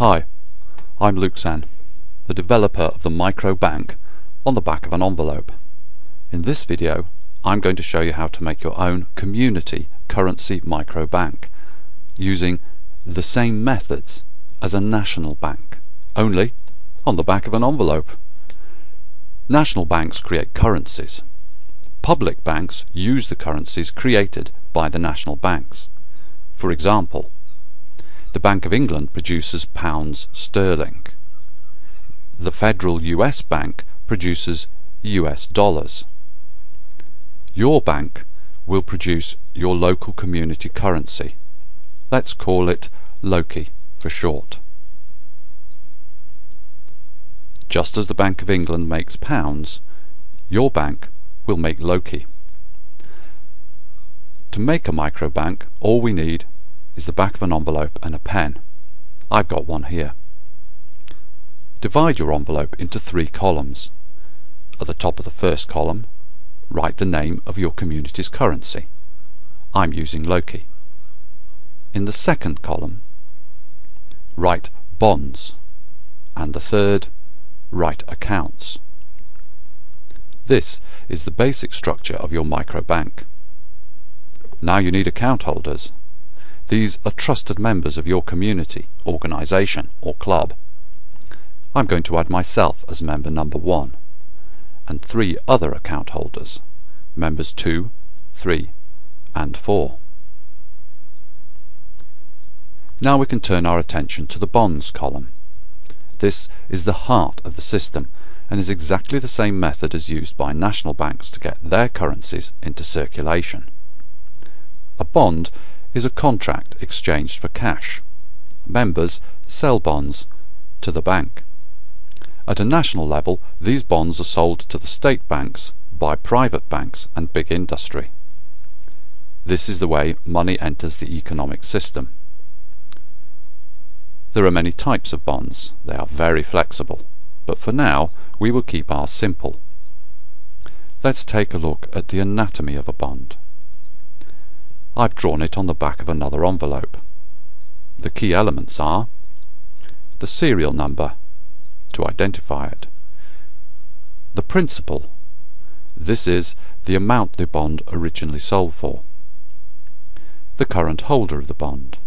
Hi, I'm Luke San, the developer of the micro bank on the back of an envelope. In this video, I'm going to show you how to make your own community currency micro bank using the same methods as a national bank, only on the back of an envelope. National banks create currencies. Public banks use the currencies created by the national banks. For example, the Bank of England produces pounds sterling. The Federal US Bank produces US dollars. Your bank will produce your local community currency. Let's call it LOCI for short. Just as the Bank of England makes pounds, your bank will make LOCI. To make a microbank, all we need is the back of an envelope and a pen. I've got one here. Divide your envelope into 3 columns. At the top of the first column, write the name of your community's currency. I'm using LOCI. In the second column, write bonds, and the third, write accounts. This is the basic structure of your microbank. Now you need account holders. These are trusted members of your community, organization, or club. I'm going to add myself as member number 1, and 3 other account holders, members 2, 3, and 4. Now we can turn our attention to the bonds column. This is the heart of the system and is exactly the same method as used by national banks to get their currencies into circulation. A bond is a contract exchanged for cash. Members sell bonds to the bank. At a national level, these bonds are sold to the state banks by private banks and big industry. This is the way money enters the economic system. There are many types of bonds. They are very flexible, but for now we will keep ours simple. Let's take a look at the anatomy of a bond. I've drawn it on the back of another envelope. The key elements are the serial number, to identify it, the principal, this is the amount the bond originally sold for, the current holder of the bond,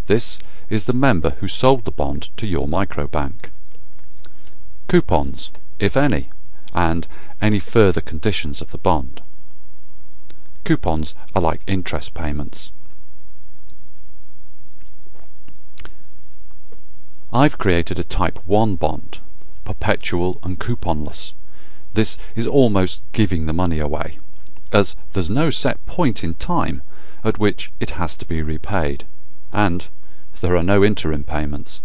this is the member who sold the bond to your microbank, coupons, if any, and any further conditions of the bond. Coupons are like interest payments. I've created a type 1 bond, perpetual and couponless. This is almost giving the money away, as there's no set point in time at which it has to be repaid, and there are no interim payments.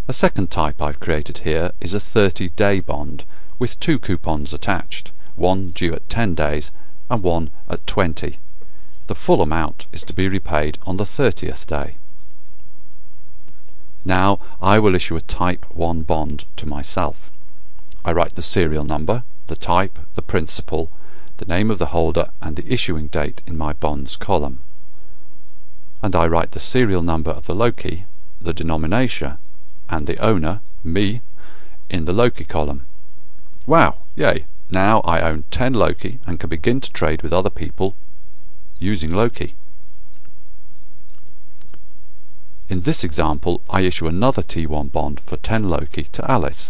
A second type I've created here is a 30-day bond with 2 coupons attached, one due at 10 days and one at 20. The full amount is to be repaid on the 30th day. Now I will issue a type 1 bond to myself. I write the serial number, the type, the principal, the name of the holder and the issuing date in my bonds column. And I write the serial number of the LOCI, the denomination, and the owner, me, in the LOCI column. Wow, yay! Now I own 10 LOCI and can begin to trade with other people using LOCI. In this example, I issue another T1 bond for 10 LOCI to Alice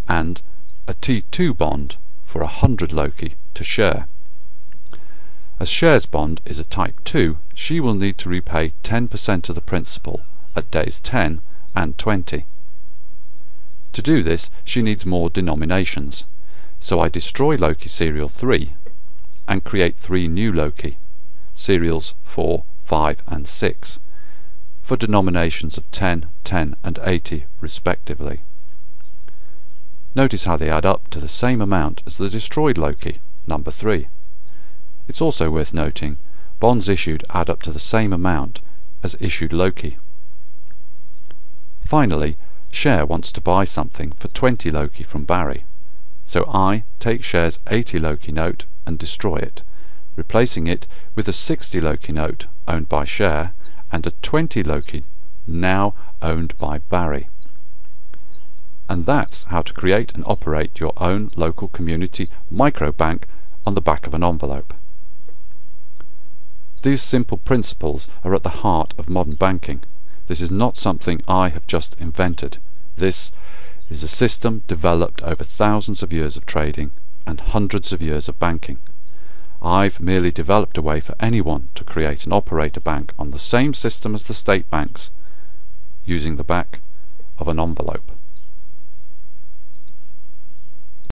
and a T2 bond for 100 LOCI to Cher. As Cher's bond is a type 2, she will need to repay 10% of the principal at days 10 and 20. To do this, she needs more denominations. So I destroy LOCI serial 3 and create 3 new LOCI, serials 4, 5 and 6, for denominations of 10, 10 and 80 respectively. Notice how they add up to the same amount as the destroyed LOCI, number 3. It's also worth noting, bonds issued add up to the same amount as issued LOCI. Finally, Cher wants to buy something for 20 LOCI from Barry. So I take Cher's 80 LOCI note and destroy it, replacing it with a 60 LOCI note owned by Cher and a 20 LOCI now owned by Barry. And that's how to create and operate your own local community microbank on the back of an envelope. These simple principles are at the heart of modern banking. This is not something I have just invented. This is a system developed over thousands of years of trading and hundreds of years of banking. I've merely developed a way for anyone to create and operate a bank on the same system as the state banks, using the back of an envelope.